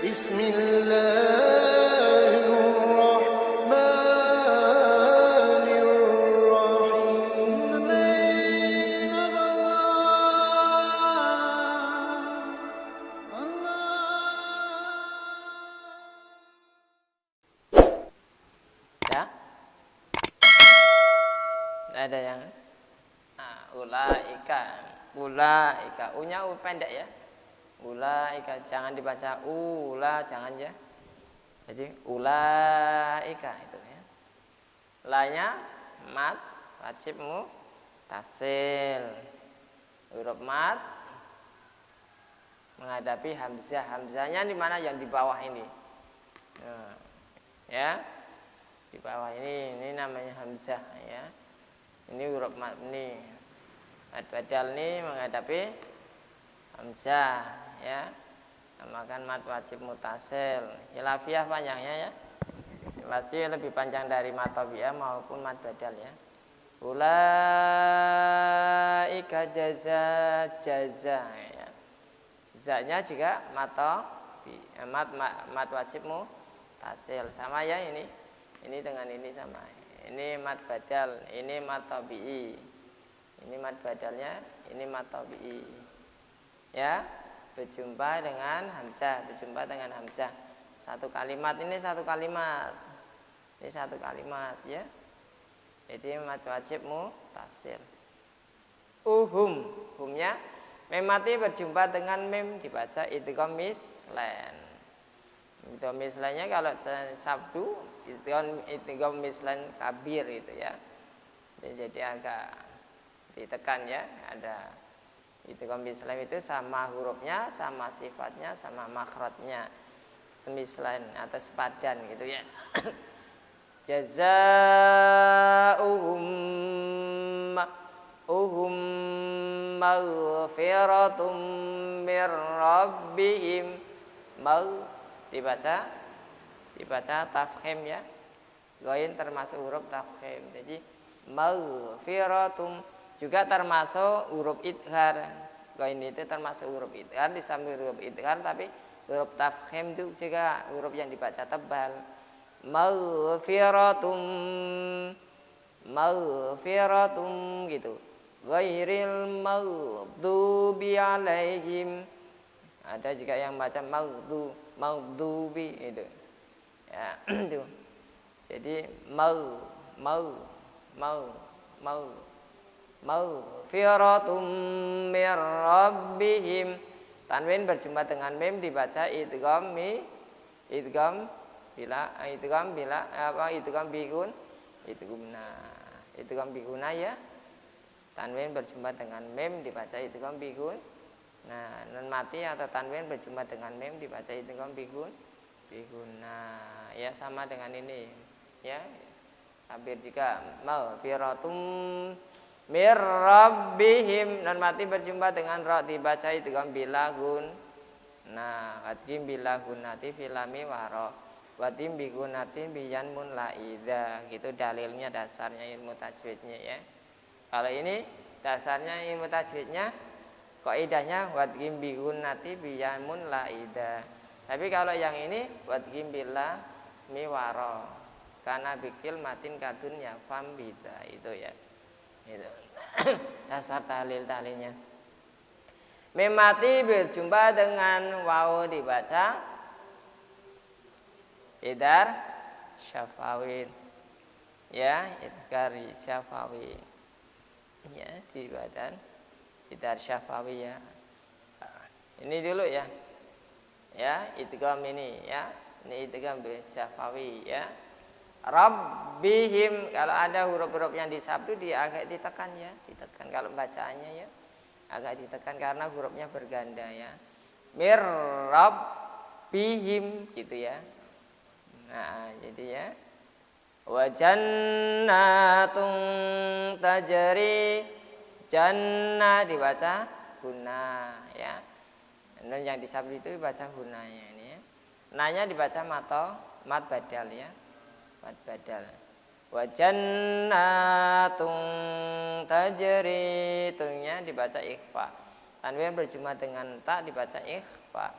Bismillahirrahmanirrahim. Ya, ada yang ulaika, unya pendek ya. Ulaika, jangan dibaca jangan ya. Jadi ulaika itu ya. Lanya mat wajib mutasil. Huruf mat menghadapi hamzah. Hamzahnya di mana? Yang di bawah ini. Nah, ya. Di bawah ini namanya hamzah ya. Ini huruf mat ini. Mad badal ini menghadapi hamzah ya. Namakan mad wajib mutasil. Hilafiyah panjangnya ya. Pasti lebih panjang dari mad tabi'ah maupun mad badal ya. Ulaika jaza ya. Zanya juga mad wajib mutasil sama ya ini. Ini dengan ini sama. Ini mad badal, ini mad tabi'i. Ini mad badalnya, ini mad tabi'i. Ya, berjumpa dengan hamzah, Satu kalimat ini satu kalimat. Ini satu kalimat ya. Jadi mad wajib mutasil. Humnya mem mati berjumpa dengan mem dibaca idgham mislan. Idgham mislannya kalau sabdu idgham mislan kabir itu ya. Jadi agak ditekan ya, ada idgham mislan itu sama hurufnya, sama sifatnya, sama makhrajnya semislan atau sepadan gitu ya. Jazaa'uhum maghfiratum mir rabbihim dibaca tafkhim ya. Ghain termasuk huruf tafkhim. Jadi maghfiratum juga termasuk huruf idghar. Ghain itu termasuk huruf idghar, di samping huruf idghar tapi huruf tafkhim itu juga huruf yang dibaca tebal. Maghfiratum gitu. Ghairil maghdubi alaihim. Ada juga yang baca maghdubi itu. Ya, itu. Jadi maghfiratum mir rabbihim. Tanwin berjumpa dengan mim dibaca idgham biguna ya. Tanwin berjumpa dengan mim dibaca idgham bigun. Nah, nun mati atau tanwin berjumpa dengan mim dibaca idgham bigun. Nah, ya sama dengan ini ya. Hampir juga maghfiratum mir rabbihim. Nun mati berjumpa dengan ra dibaca idgham bilahun. Nah, qadim bilagunati filami waro. Wadim bigunati biyan mun laida. Gitu dalilnya, dasarnya ilmu tajwidnya ya. Kalau ini dasarnya ilmu tajwidnya, kaidahnya wadim bigunati biyan mun laida. Tapi kalau yang ini wadim billah miwaro. Karena bikil matin kadun ya fam bida itu ya. Itu. Dasar tahlilnya. Mim mati berjumpa dengan waw dibaca idhar syafawin. Ya, idhar syafawin. Ya, dibaca idhar syafawi ya. Ini dulu ya. Ya, idgham ini ya. Ini idgham syafawi ya. Rabbihim, kalau ada huruf-huruf yang disabdu dia agak ditekan ya, ditekan kalau bacaannya ya. Agak ditekan karena hurufnya berganda ya. Mir rabbihim gitu ya. Nah, jadi ya. Wa jannatun tajri, jannah dibaca guna ya. Dan yang disabdu itu dibaca gunanya ini ya. Nanya dibaca mat badal ya. Mad badal. Wa jannatun tajri, tunya dibaca ikhfa. Tanwin berjumpa dengan ta dibaca ikhfa.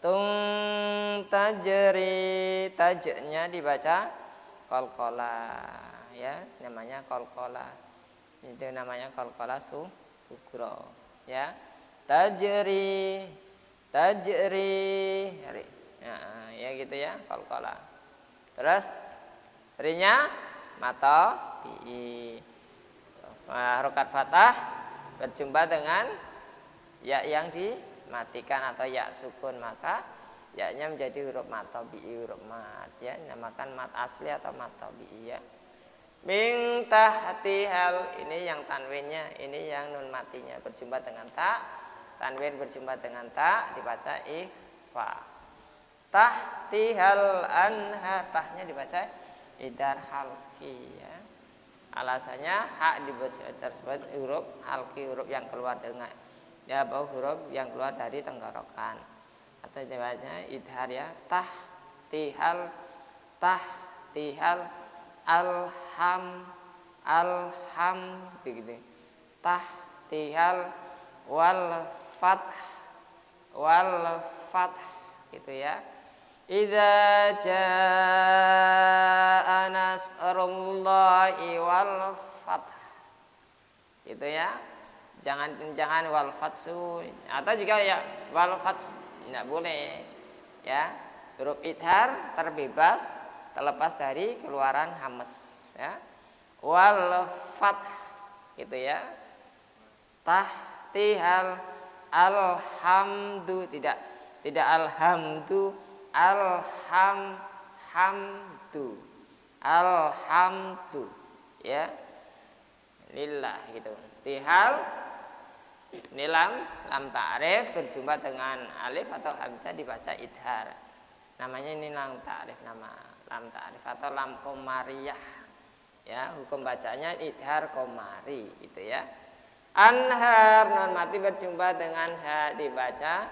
tung tajri, tajnya dibaca qalqala ya, namanya qalqala. Itu namanya qalqala sugro ya. Tajri ya gitu ya, qalqala. Terus rinya mata bi. Harokat fathah berjumpa dengan ya yang dimatikan atau ya sukun, maka ya-nya menjadi huruf mat tabi'i, huruf mat ya, dinamakan mat asli atau mat tabi'i ya. Min tahti hal, ini yang tanwinnya, ini yang nun matinya berjumpa dengan ta, tanwin berjumpa dengan ta dibaca ikhfa. Tahti hal anha, tahnya dibaca idhar halqi ya. Alasannya hak dibaca tersebut huruf halqi, huruf yang keluar dengan ya, bau huruf yang keluar dari tenggorokan, atau dibaca idhar ya. Tahtihal alham begitu. Tahtihal wal fath gitu ya. Idza jaa nasrullahi wal fath. Gitu ya. Jangan wal fatsu, atau juga ya wal fats, enggak boleh. Ya. Huruf idhar terbebas, terlepas dari keluaran hamas ya. Wal fath gitu ya. Tahtihal alhamdu, tidak alhamdu, alhamdu ya, lillah gitu. Tihal ini lam ta'rif berjumpa dengan alif atau hamzah dibaca idhar, namanya ini lam ta'rif, nama lam ta'rif atau lam komariyah ya, hukum bacanya idhar komari gitu ya. Anhar, non mati berjumpa dengan ha dibaca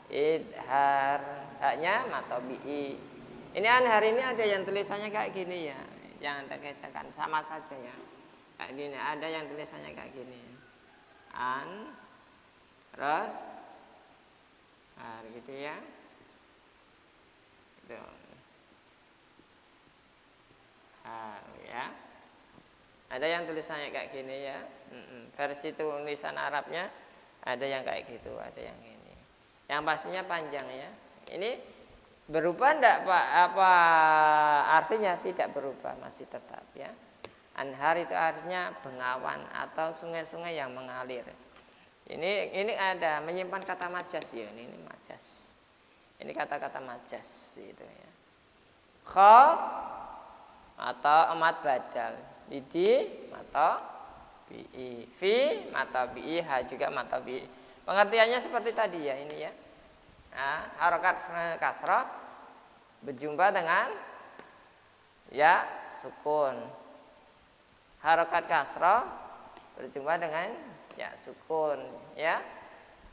idhar, haknya matobi'i. Ini anhar ini ada yang tulisannya kayak gini ya, jangan terkecakan, sama saja ya. Kayak gini, ada yang tulisannya kayak gini. Terus gitu ya. Gitu. Ya. Ada yang tulisannya kayak gini ya. Versi tulisan Arabnya ada yang kayak gitu, ada yang ini. Yang pastinya panjang ya. Ini berubah enggak Pak? Apa artinya? Tidak berubah, masih tetap ya. Anhar itu artinya bengawan atau sungai-sungai yang mengalir. Ini ada menyimpan kata majas ya, ini majas. Ini kata-kata majas itu ya. Kha atau amat badal, lidi atau bi, fi mata bi, ha juga mata bi. Pengertiannya seperti tadi ya, ini ya. Nah, harokat kasrah berjumpa dengan ya sukun. Harokat kasrah berjumpa dengan ya sukun ya.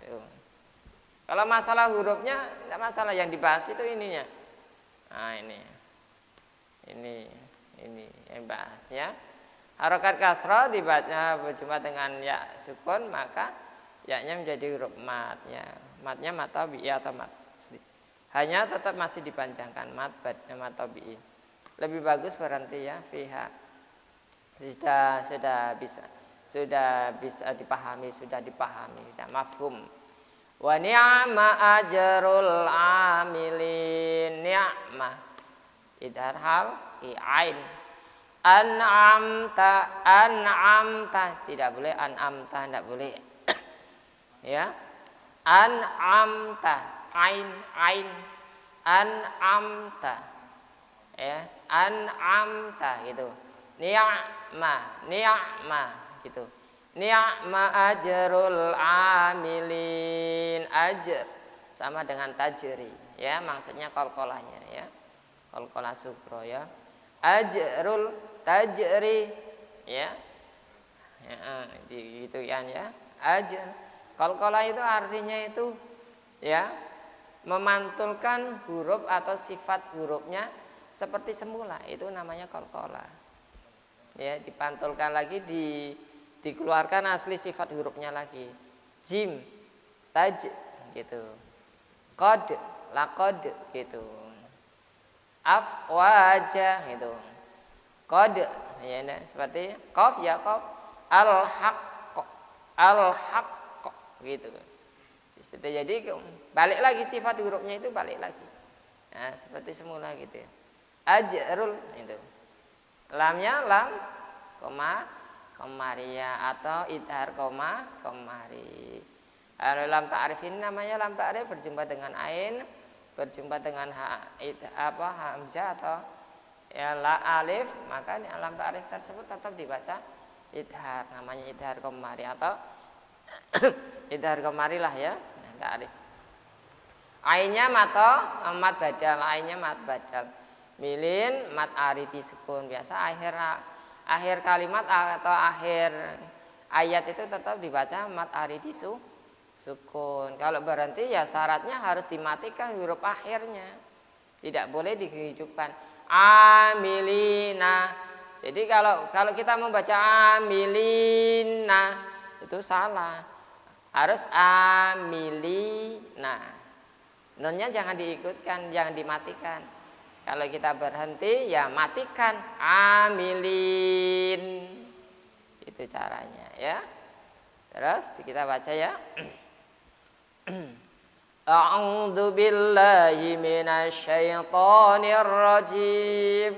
Tuh. Kalau masalah hurufnya tidak masalah, yang dibahas itu ininya. Nah, ini yang bahasnya. Harokat kasrah dibaca berjumpa dengan ya sukun, maka ya-nya menjadi huruf mat ya. Matnya mat tabi'i atau mat asli. Hanya tetap masih dipanjangkan mat badnya mat tabi'i. Lebih bagus berhenti ya fiha. Sudah bisa dipahami, sudah mafhum. Wa ni'ma ajrul amilin, ni'mah idhar hal ki ain. An'amta tidak boleh, an'amta tidak boleh. Ya. An'amta ain an'amta ya, an'amta gitu. Ni'mah gitu. Ni'ma ajrul amilin, ajr sama dengan tajri ya, maksudnya qalqalahnya ya. Qalqalah sugro ya. Ajrul tajri ya. Gitu kan ya. Ajr. Qalqalah itu artinya itu ya, memantulkan huruf atau sifat hurufnya seperti semula, itu namanya qalqalah. Ya, dipantulkan lagi, dikeluarkan asli sifat hurufnya lagi. Jim, taj gitu. Qad laqad gitu. Afwaja gitu. Qad ya seperti qaf ya qaf al-haqq gitu. Jadi balik lagi sifat hurufnya itu balik lagi. Nah, seperti semula gitu ya. Ajrul itu. Lamnya lam koma komaria atau idhar koma komari. Lam ta'rif ini namanya lam ta'rif berjumpa dengan ain, berjumpa dengan hamzah atau ya la alif, maka lam ta'rif tersebut tetap dibaca idhar, namanya idhar komari atau idhar komari lah ya, ta'rif. Ainnya mat badal, ainnya mat badal. Milin mat aridi sukun. Biasa akhir kalimat atau akhir ayat itu tetap dibaca mat aridi sukun. Kalau berhenti ya syaratnya harus dimatikan huruf akhirnya. Tidak boleh dihidupkan. Amilina. Jadi kalau kita membaca amilina itu salah. Harus amilina. Nunnya jangan diikutkan, jangan dimatikan. Kalau kita berhenti ya matikan amilin. Itu caranya ya. Terus kita baca ya. A'udzu billahi minasyaitonir rajim.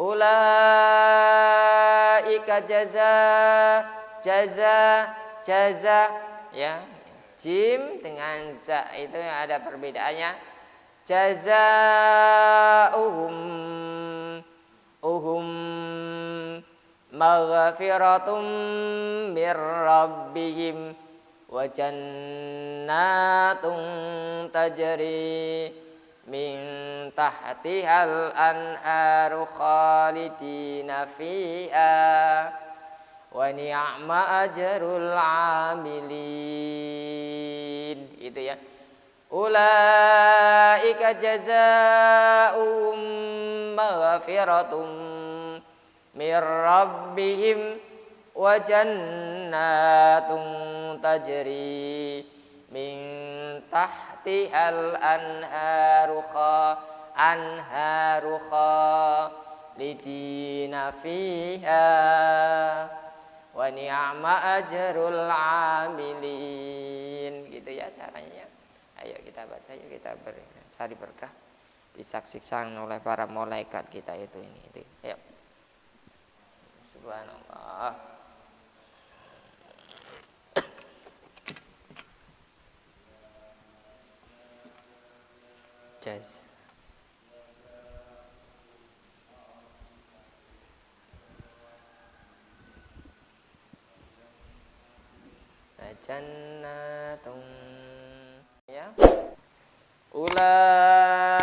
Ulaika jaza ya. Jim dengan za itu ada perbedaannya. Jazaa'uhum maghfiratum mir rabbihim wa jannatun tajri min tahtihal anharu khalidina fiha wa ni'ma ajrul amilin. Itu ya. Ulaika jazaa'um maghfiratum mir rabbihim wa jannatun tajri min tahtihal anharu khalidina fiha wa ni'ma ajrul amilin. Gitu ya caranya. Ayo kita baca, yuk kita cari berkah disaksikan oleh para malaikat kita itu ini. Ayo. Subhanallah. Jaz. Jannatun ya. Ulaika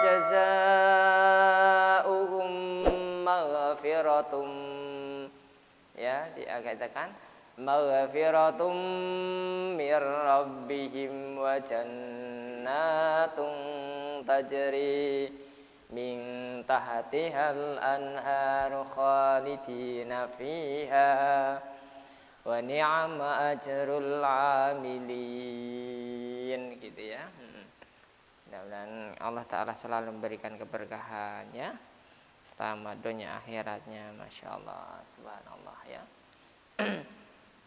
jazaa'uhum maghfiratum ya, dikatakan maghfiratum mir rabbihim wa jannatun tajri min tahtihal anharu khalidina fiha wa ni'ma ajrul amilin. Gitu ya. Mudah-mudahan Allah Ta'ala selalu memberikan keberkahan ya, selamat dunia akhiratnya. Masya Allah, subhanallah ya.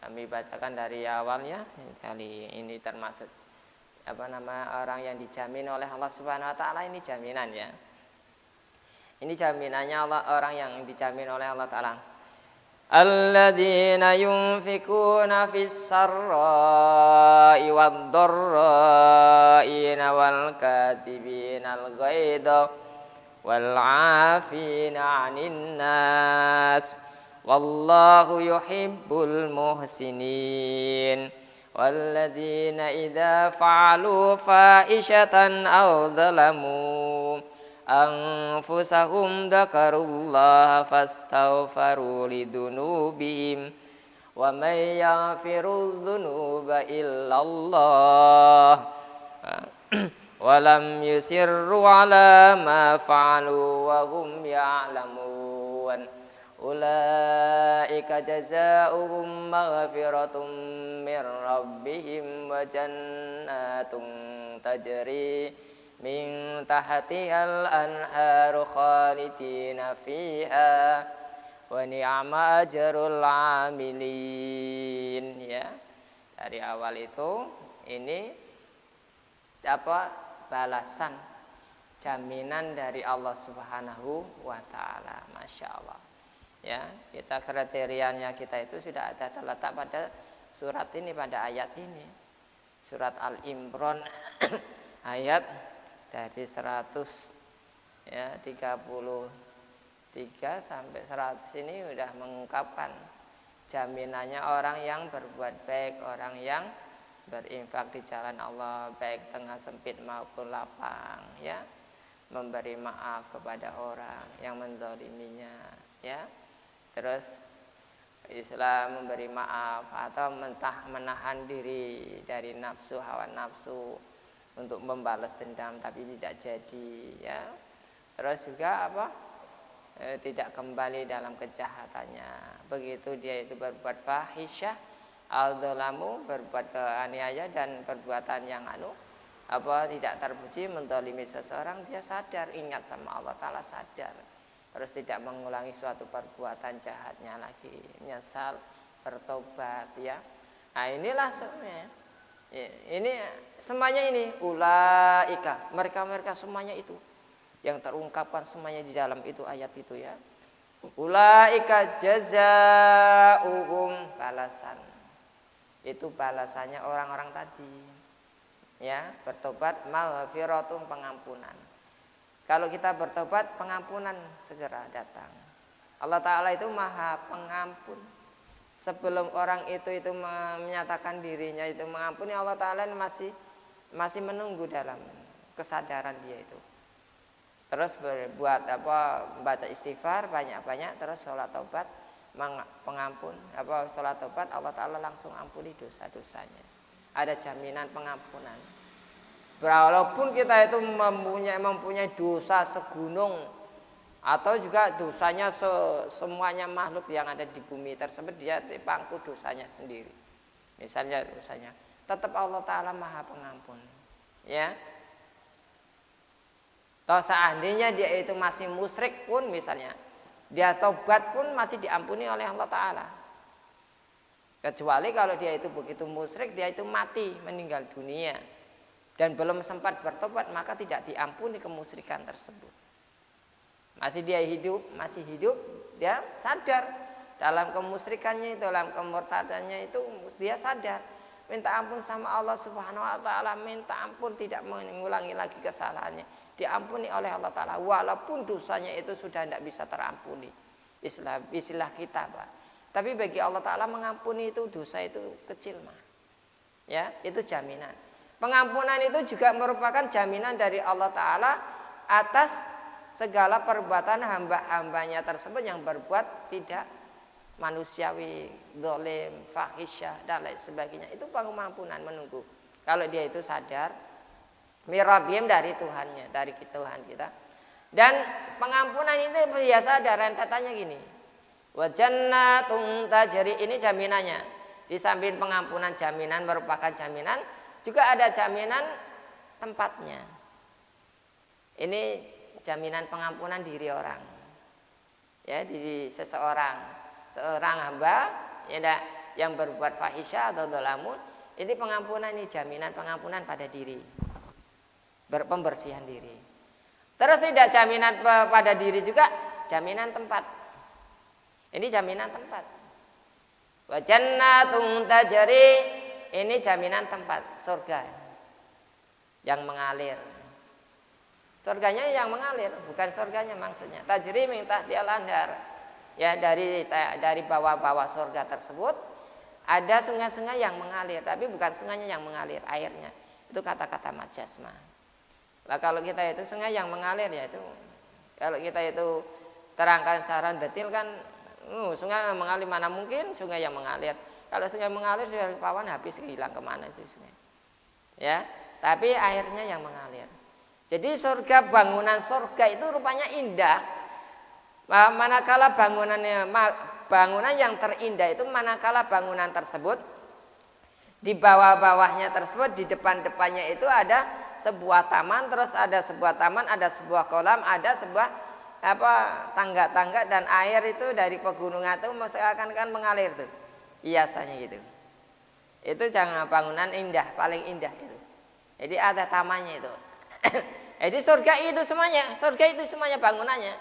Kami bacakan dari awal ya. Kali ini termasuk orang yang dijamin oleh Allah Subhanahu Wa Ta'ala. Ini jaminan ya. Ini jaminannya Allah, orang yang dijamin oleh Allah Ta'ala. Alladzina yunfikuna fis sarra'i wad dharra'i wal katibina al ghaidha wal 'afina 'anil nas wallahu yuhibbul muhsinin. Walladzina idza fa'alu fahishatan aw dzalamu anfusahum dzakarullaha fastaghfaru lidunubihim wa may yaghfiru dzunuba illallah wa lam yusirru ala ma fa'alu wa hum ya'lamun. Ulaika jazaa'uhum maghfiratum mir rabbihim wa jannatun tajri min tahtihal anharu khalidina fiha wa ni'ma ajrul amilin. Ya, dari awal itu ini balasan, jaminan dari Allah Subhanahu wa taala. Masya Allah. Ya, kita kriterianya kita itu sudah ada terletak pada surat ini, pada ayat ini. Surat Al-Imran ayat dari 133 sampai 100 ini sudah mengungkapkan jaminannya orang yang berbuat baik, orang yang berinfak di jalan Allah, baik tengah sempit maupun lapang, ya, memberi maaf kepada orang yang menzaliminya, ya. Terus Islam memberi maaf atau menahan diri dari nafsu, hawa nafsu untuk membalas dendam tapi tidak jadi, ya. Terus juga tidak kembali dalam kejahatannya. Begitu dia itu berbuat fahisyah, al-dzalamu, berbuat keaniaya dan perbuatan yang tidak terpuji, menzalimi seseorang, dia sadar, ingat sama Allah Ta'ala, sadar. Terus tidak mengulangi suatu perbuatan jahatnya lagi, menyesal, bertobat, ya. Nah, inilah semuanya. Ini semuanya ini ulaika, mereka semuanya itu yang terungkapkan semuanya di dalam itu ayat itu, ya. Ulaika jazaa'uhum, balasan. Itu balasannya orang-orang tadi. Ya, bertobat, maghfiratun, pengampunan. Kalau kita bertobat, pengampunan segera datang. Allah Ta'ala itu Maha Pengampun. Sebelum orang itu menyatakan dirinya itu mengampuni, Allah Ta'ala masih menunggu dalam kesadaran dia itu. Terus baca istighfar banyak-banyak, terus sholat taubat, pengampun. Sholat taubat, Allah Ta'ala langsung ampuni dosa-dosanya. Ada jaminan pengampunan. Walaupun kita itu mempunyai dosa segunung, atau juga dosanya semuanya makhluk yang ada di bumi tersebut, dia dipangku dosanya sendiri. Misalnya dosanya, tetap Allah Ta'ala Maha Pengampun. Ya. Toh seandainya dia itu masih musyrik pun, misalnya dia taubat pun masih diampuni oleh Allah Ta'ala. Kecuali kalau dia itu begitu musyrik, dia itu mati, meninggal dunia dan belum sempat bertobat, maka tidak diampuni kemusyrikan tersebut. Masih hidup, dia sadar dalam kemusyrikannya itu, dalam kemurtadannya itu, dia sadar, minta ampun sama Allah Subhanahu wa taala, minta ampun, tidak mengulangi lagi kesalahannya, diampuni oleh Allah Ta'ala, walaupun dosanya itu sudah tidak bisa terampuni. Istilah kita, Pak. Tapi bagi Allah Ta'ala mengampuni itu, dosa itu kecil, mah. Ya, itu jaminan. Pengampunan itu juga merupakan jaminan dari Allah Ta'ala atas segala perbuatan hamba-hambanya tersebut yang berbuat tidak manusiawi, zalim, fahisyah dan lain sebagainya. Itu pengampunan menunggu. Kalau dia itu sadar mirabim dari Tuhannya, dari Tuhan kita. Dan pengampunan ini biasa ada rentetannya gini. Wa jannatun tajri, ini jaminannya. Di samping pengampunan jaminan merupakan jaminan, juga ada jaminan tempatnya. Ini jaminan pengampunan diri orang. Ya, di seorang hamba yang berbuat fahisyah atau dzalamun, ini pengampunan, ini jaminan pengampunan pada diri. Berpembersihan diri. Terus tidak jaminan pada diri juga, jaminan tempat. Ini jaminan tempat. Wa jannatun tajri, ini jaminan tempat, surga yang mengalir. Surganya yang mengalir, bukan surganya maksudnya. Tajri min tahtihal anhar. Ya, dari bawah-bawah surga tersebut ada sungai-sungai yang mengalir, tapi bukan sungainya yang mengalir, airnya. Itu kata-kata majas mah. Lah kalau kita itu sungai yang mengalir, ya itu kalau kita itu terangkan secara detail kan, sungai yang mengalir, mana mungkin sungai yang mengalir. Kalau sungai mengalir sudah pawan habis, hilang kemana itu sungai. Ya, tapi airnya yang mengalir. Jadi surga, bangunan surga itu rupanya indah. Manakala bangunan yang terindah itu manakala bangunan tersebut di bawah-bawahnya tersebut, di depan-depannya itu ada sebuah taman, terus ada sebuah taman, ada sebuah kolam, ada sebuah tangga-tangga dan air itu dari pegunungan itu seakan-akan mengalir tuh. Hiasannya gitu. Itu jangan bangunan indah, paling indah itu. Jadi ada tamannya itu. Jadi surga itu semuanya bangunannya.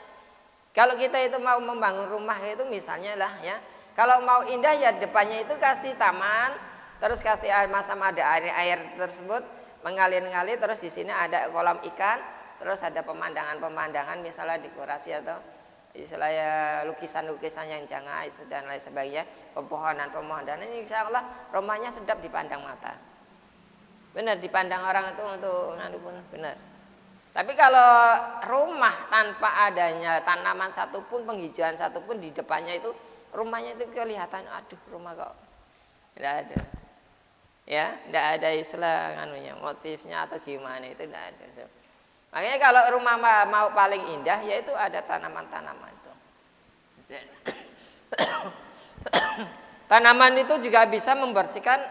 Kalau kita itu mau membangun rumah itu misalnya lah ya. Kalau mau indah ya depannya itu kasih taman, terus kasih air masam, ada air tersebut mengalir-ngalir, terus di sini ada kolam ikan, terus ada pemandangan-pemandangan misalnya dekorasi atau istilahnya lukisan-lukisan yang jangan dan lain sebagainya, pepohonan ini insya Allah rumahnya sedap dipandang mata. Benar dipandang orang itu untuk pun benar. Tapi kalau rumah tanpa adanya tanaman satupun, penghijauan satupun di depannya itu, rumahnya itu kelihatan, aduh rumah kok tidak ada. Ya, tidak ada istilah motifnya atau gimana itu tidak ada. Makanya kalau rumah mau paling indah yaitu ada tanaman-tanaman itu. Tanaman itu juga bisa membersihkan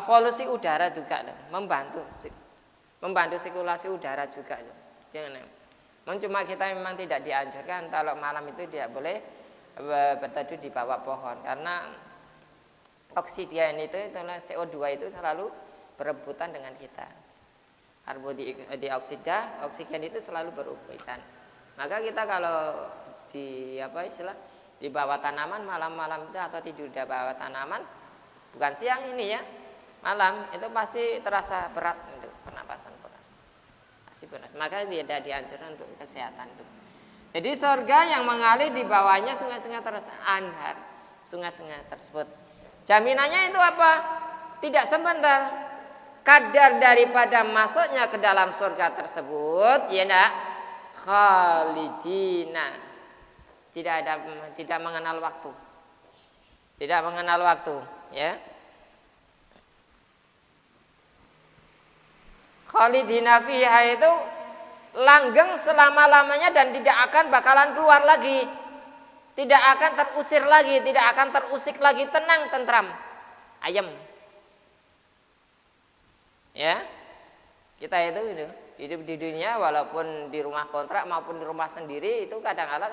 polusi udara juga, membantu sirkulasi udara juga. Cuma kita memang tidak dianjurkan kalau malam itu tidak boleh berteduh di bawah pohon karena oksigen itu CO2 itu selalu berebutan dengan kita. Karbon dioksida, oksigen itu selalu berebutan. Maka kita kalau di di bawah tanaman malam-malam itu atau tidur di bawah tanaman, bukan siang ini ya, malam itu pasti terasa berat untuk pernapasan berat. Pasti berat. Maka tidak dianjurkan untuk kesehatan itu. Jadi surga yang mengalir di bawahnya sungai-sungai anhar, sungai-sungai tersebut. Jaminannya itu apa? Tidak sebentar. Kadar daripada masuknya ke dalam surga tersebut, ya enggak? Khalidina. Tidak mengenal waktu. Tidak mengenal waktu, ya. Khalidina fiha itu langgeng selama-lamanya dan tidak akan bakalan keluar lagi. Tidak akan terusir lagi, tidak akan terusik lagi, tenang, tentram. Ayem. Ya. Kita itu hidup di dunia walaupun di rumah kontrak maupun di rumah sendiri itu kadang-kadang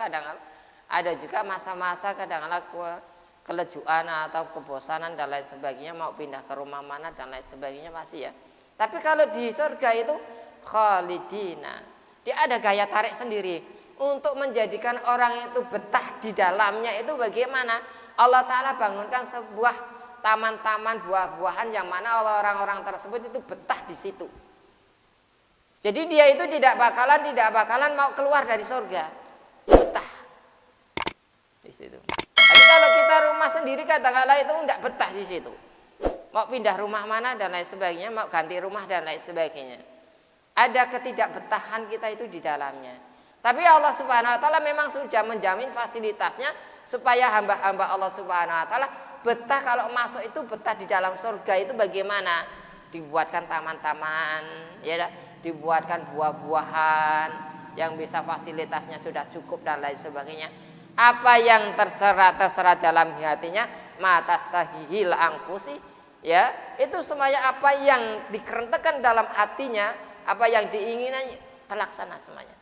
ada juga masa-masa kadang-kadang kelejuan atau kebosanan dan lain sebagainya, mau pindah ke rumah mana dan lain sebagainya masih ya. Tapi kalau di surga itu khalidina, dia ada gaya tarik sendiri untuk menjadikan orang itu betah di dalamnya. Itu bagaimana? Allah Ta'ala bangunkan sebuah taman-taman buah-buahan yang mana orang-orang tersebut itu betah di situ. Jadi dia itu tidak bakalan mau keluar dari surga, betah di situ. Tapi kalau kita rumah sendiri katakanlah itu tidak betah di situ, mau pindah rumah mana dan lain sebagainya, mau ganti rumah dan lain sebagainya, ada ketidakbetahan kita itu di dalamnya. Tapi Allah Subhanahu wa taala memang sudah menjamin fasilitasnya supaya hamba-hamba Allah Subhanahu wa taala betah. Kalau masuk itu betah di dalam surga itu bagaimana? Dibuatkan taman-taman, ya, dibuatkan buah-buahan yang bisa fasilitasnya sudah cukup dan lain sebagainya. Apa yang terserah dalam hatinya, matastahihil angkusi, ya, itu semuanya apa yang dikerentekan dalam hatinya, apa yang diinginkannya terlaksana semuanya.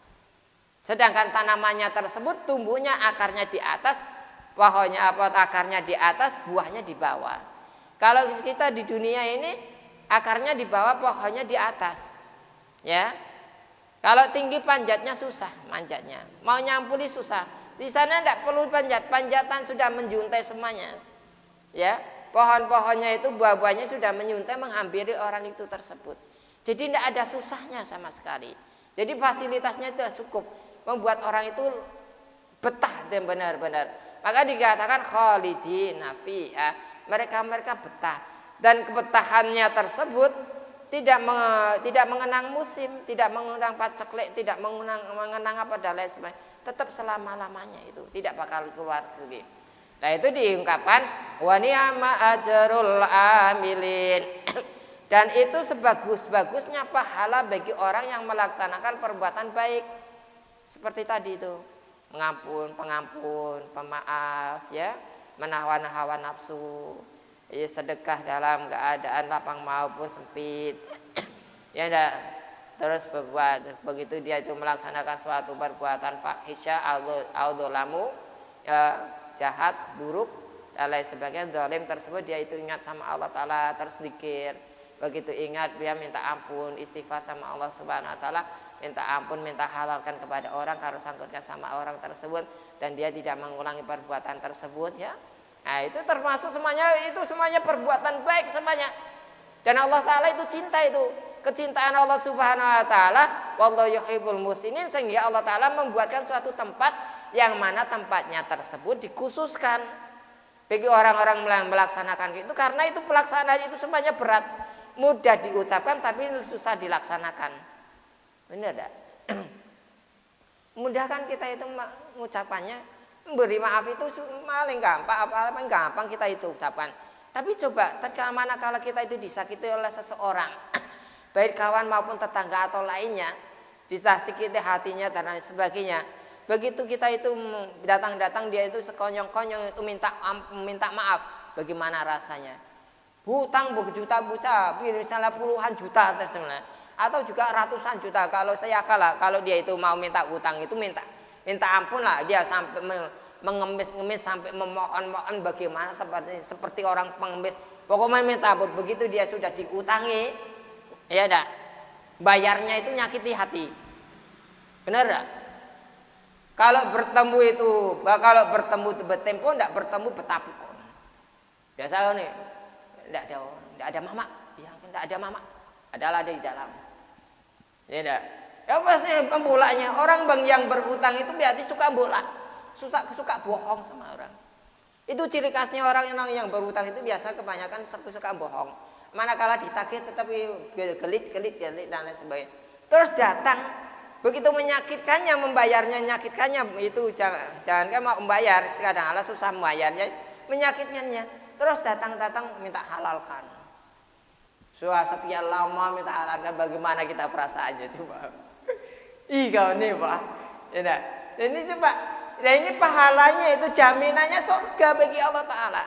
Sedangkan tanamannya tersebut tumbuhnya akarnya di atas, pohonnya akarnya di atas, buahnya di bawah. Kalau kita di dunia ini akarnya di bawah, pohonnya di atas. Ya. Kalau tinggi panjatnya susah, manjatnya. Mau nyampuli susah. Di sana tidak perlu panjat, panjatan sudah menjuntai semuanya. Ya. Pohon-pohonnya itu buah-buahnya sudah menyuntai menghampiri orang itu tersebut. Jadi tidak ada susahnya sama sekali. Jadi fasilitasnya itu cukup membuat orang itu betah dan benar-benar. Maka dikatakan khalidina fiha, mereka betah. Dan kebetahannya tersebut tidak mengenang musim, tidak mengenang paceklik, tidak mengenang apa dan lain sebagainya. Tetap selama-lamanya itu tidak bakal keluar lagi. Nah itu diungkapkan wa ni'ma ajrul amilin. Dan itu sebagus-bagusnya pahala bagi orang yang melaksanakan perbuatan baik. Seperti tadi itu, pengampun, pemaaf, ya, menahan hawa nafsu, ya, sedekah dalam keadaan lapang maupun sempit, Ya enggak. Terus berbuat begitu dia itu melaksanakan suatu perbuatan fahisyah atau lamu, jahat, buruk dan lain sebagainya, zalim tersebut, dia itu ingat sama Allah Ta'ala, terus zikir. Begitu ingat dia minta ampun, istighfar sama Allah Subhanahu Wa Ta'ala, minta ampun, minta halalkan kepada orang kalau sangkutnya sama orang tersebut, dan dia tidak mengulangi perbuatan tersebut, ya. Nah itu termasuk semuanya perbuatan baik semuanya. Dan Allah Ta'ala itu cinta itu. Kecintaan Allah Subhanahu Wa Ta'ala, wallahu yuhibbul muhsinin, sehingga Allah Ta'ala membuatkan suatu tempat yang mana tempatnya tersebut dikhususkan bagi orang-orang melaksanakan itu, karena itu pelaksanaan itu semuanya berat, mudah diucapkan tapi susah dilaksanakan. Benar tak? Mudah kan kita itu mengucapkannya, memberi maaf itu paling gampang kita itu ucapkan. Tapi coba manakala kita itu disakiti oleh seseorang, baik kawan maupun tetangga atau lainnya, disakiti hatinya dan lain sebagainya. Begitu kita itu datang dia itu sekonyong-konyong itu minta maaf, bagaimana rasanya? Hutang berjuta-juta, misalnya puluhan juta tersebut, atau juga ratusan juta. Kalau saya kalau dia itu mau minta hutang itu minta ampun lah, dia sampai mengemis sampai memohon bagaimana seperti orang pengemis. Pokoknya minta ampun. Begitu dia sudah diutangi, ya dah, bayarnya itu nyakiti hati. Benar tak? Kalau bertemu bertempo tidak bertemu betapukon. Biasa nih, tidak ada mama, ya tidak ada mama, adalah di dalam. Ya dah. Ya pasti pembulanya orang yang berhutang itu berarti suka bola, suka bohong sama orang. Itu ciri khasnya orang yang berhutang itu biasa kebanyakan suka bohong. Manakala ditagih tetapi gelit dan lain sebagainya. Terus datang, begitu menyakitkannya, membayarnya menyakitkannya, itu jangan mau membayar, kadang-kadang susah membayarnya, menyakitkannya. Terus datang minta halalkan. Sudah sekian lama minta halalkan, bagaimana kita perasaannya coba? Ih kau nih Pak, ya, ini coba, nah ini pahalanya itu jaminannya surga bagi Allah Ta'ala.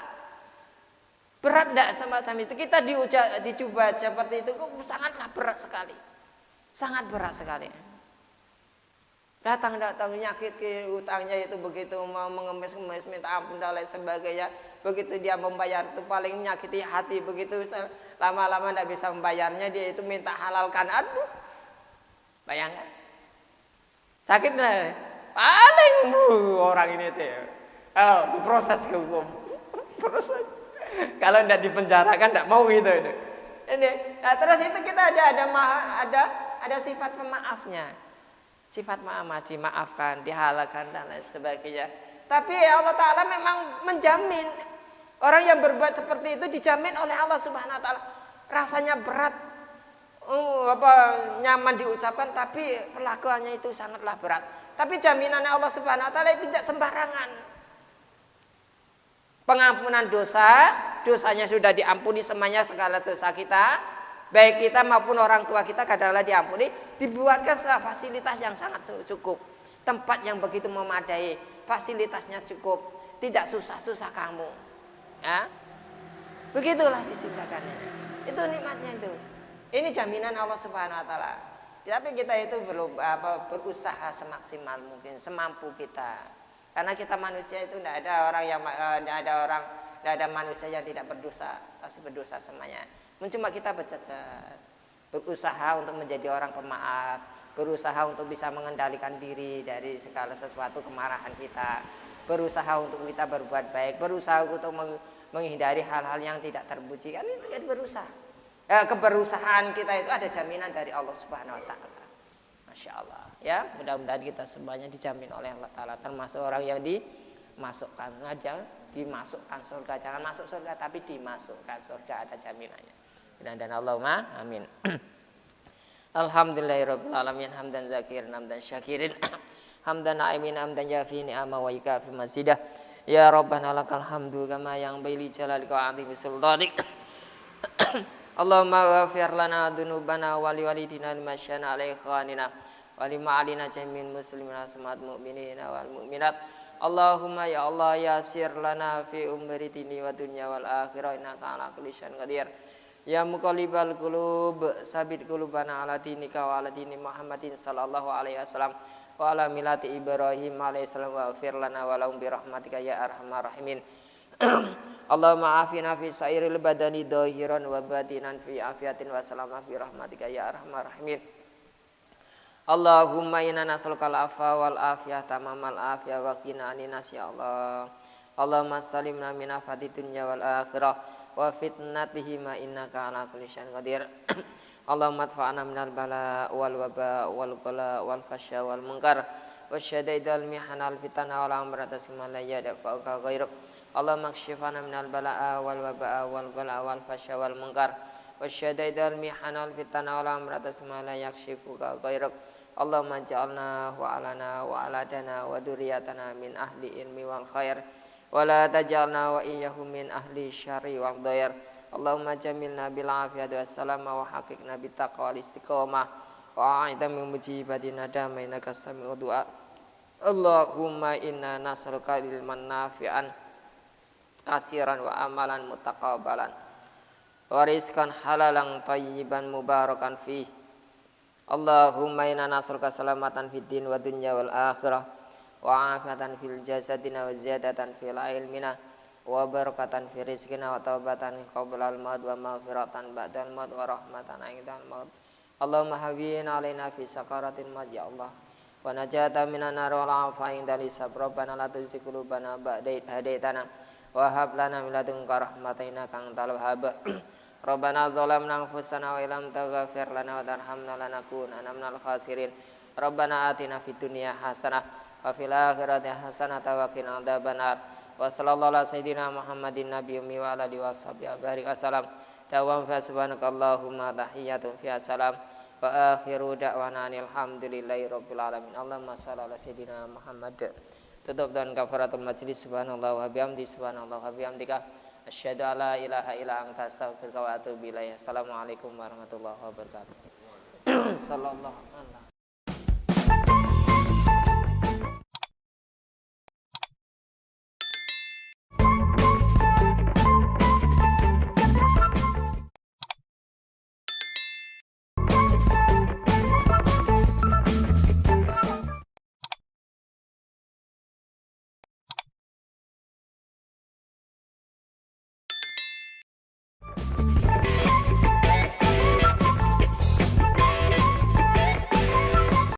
Berat tidak semacam itu? Kita dicoba seperti itu, sangatlah berat sekali. Sangat berat sekali. Datang menyakiti utangnya itu, begitu mau mengemis minta ampun dan lain sebagainya. Begitu dia membayar itu paling menyakiti hati. Begitu lama-lama tidak bisa membayarnya, dia itu minta halalkan. Aduh, bayangkan. Sakit lah. Paling orang ini itu. Oh, diproses ke hukum. Proses. Kalau tidak dipenjarakan tidak mau gitu. Ini. Nah, terus itu kita ada sifat pemaafnya. Sifat maaf, dimaafkan, dihalalkan dan lain sebagainya. Tapi Allah Ta'ala memang menjamin orang yang berbuat seperti itu dijamin oleh Allah Subhanahu Wa Ta'ala. Rasanya berat, nyaman diucapkan, tapi perlakuannya itu sangatlah berat. Tapi jaminannya Allah Subhanahu Wa Ta'ala tidak sembarangan. Pengampunan dosanya sudah diampuni semuanya, segala dosa kita, baik kita maupun orang tua kita kadang-kadang diampuni, dibuatkan fasilitas yang sangat cukup, tempat yang begitu memadai, fasilitasnya cukup, tidak susah-susah kamu, ya, begitulah disediakannya. Itu nikmatnya itu. Ini jaminan Allah Subhanahu Wa Ta'ala. Tapi kita itu belum berusaha semaksimal mungkin, semampu kita. Karena kita manusia itu tidak ada manusia yang tidak berdosa, pasti berdosa semuanya. Cuma kita berusaha untuk menjadi orang pemaaf, berusaha untuk bisa mengendalikan diri dari segala sesuatu kemarahan kita, berusaha untuk kita berbuat baik, berusaha untuk menghindari hal-hal yang tidak terpuji. Kan itu kan berusaha. Keberusahaan kita itu ada jaminan dari Allah Subhanahu Wa Ta'ala. Masya Allah. Ya, mudah-mudahan kita semuanya dijamin oleh Allah Ta'ala, termasuk orang yang dimasukkan surga. Jangan masuk surga, tapi dimasukkan surga, ada jaminannya. Dan Allahumma amin. Alhamdulillahirabbil alamin, hamdan zakirin, hamdan syakirin, hamdan na'imin, hamdan yafi ni'ama wa yukafi masidah. Ya Rabbana lakal hamdu kama yang baili jalalika wa azimi sultanik. Allahumma ghafir lana dzunubana wa liwalidina limasyana alaihi khanina wa lima'alina jami'in muslimina samat mu'minina wal mu'minat. Allahumma ya Allah yasir lana fi umri dini wa dunya wal akhirah innaka ala kulli syai'in qadir. Ya muqallibal qulub, sabit qulubana ala dinika wa ala dini Muhammadin sallallahu alaihi wasallam wa ala millati Ibrahim alaihi salam wa fir lana wa lahum bi rahmatika ya arhamar rahimin. Allahumma afina fi sairil badani dhahiran wa batinan fi afiatin wa salamah bi rahmatika ya arhamar rahimin. Allahumma inna nas'aluka al-afwa wal afiyah tamamal afiyah wa qina aninas ya Allah. Allahumma salimna min afati dunya wal akhirah wa fitnatihima innaka ala kulli syai'in qadir. Allahumma adfa'na minal bala wal waba wal qala wal fasya wal munkar wasyadaidal mihanal fitana wal amratas ma la yadfa'uka ghairuk. Allahumma kshifana minal bala wal waba wal qala wal fasya wal munkar wasyadaidal mihanal fitana wal amratas ma la yakshifuka ghairuk. Allahumma ja'alna wa alana wa aladana wa duriyatana min ahli ilmi wal khair wa la taj'alna wa iyyahum min ahli syarri wal dhair. Allahumma jamilna bil afiyati wassalama wa haqiqna bit taqwa wal istiqamah wa a'idna min mujibati nadama innaka sami'ud du'a. Allahumma inna nas'aluka ilman nafi'an kasiran wa amalan mutaqabbalan wa rizqan halalan thayyiban mubarakan fih. Allahumma inna nas'aluka salamatan fid din wa dunya wal akhirah wa afiatan fil jasadina wa ziyadatan fil ilmina wa barakatan fi rizqina wa taubatan qabla al maut wa maghfiratan ba'da al maut wa rahmatan 'inda al maut. Allahumma hawwin 'alaina fi sakaratil maut ya Allah wa najata minan nar wal afa 'inda hisab. Rabbana la tuzigh qulubana ba'da idh hadaitana wa hab lana min ladunka rahmatan innaka antal wahhab. Rabbana dzalamna anfusana wa illam taghfir lana wa tarhamna lanakunanna minal khasirin. Rabbana atina fid dunya hasanah wa fil akhirati hasanah wa qina adzabannar. Wa sallallahu ala sayyidina Muhammadin nabiyyi ummi wa ala alihi washabihi barik wasallam. Dawam fa subhanakallahumma tahiyyatun fi salam wa akhiru da'wana alhamdulillahi rabbil alamin. Allahumma shalli ala sayyidina Muhammad. Tutup dan kafaratul majlis. Subhanallah wa bihamdi subhanallah wa bihamdika asyhadu alla ilaha illa anta astaghfiruka wa atubu ilaik. Assalamualaikum warahmatullahi wabarakatuh. Sallallahu alaihi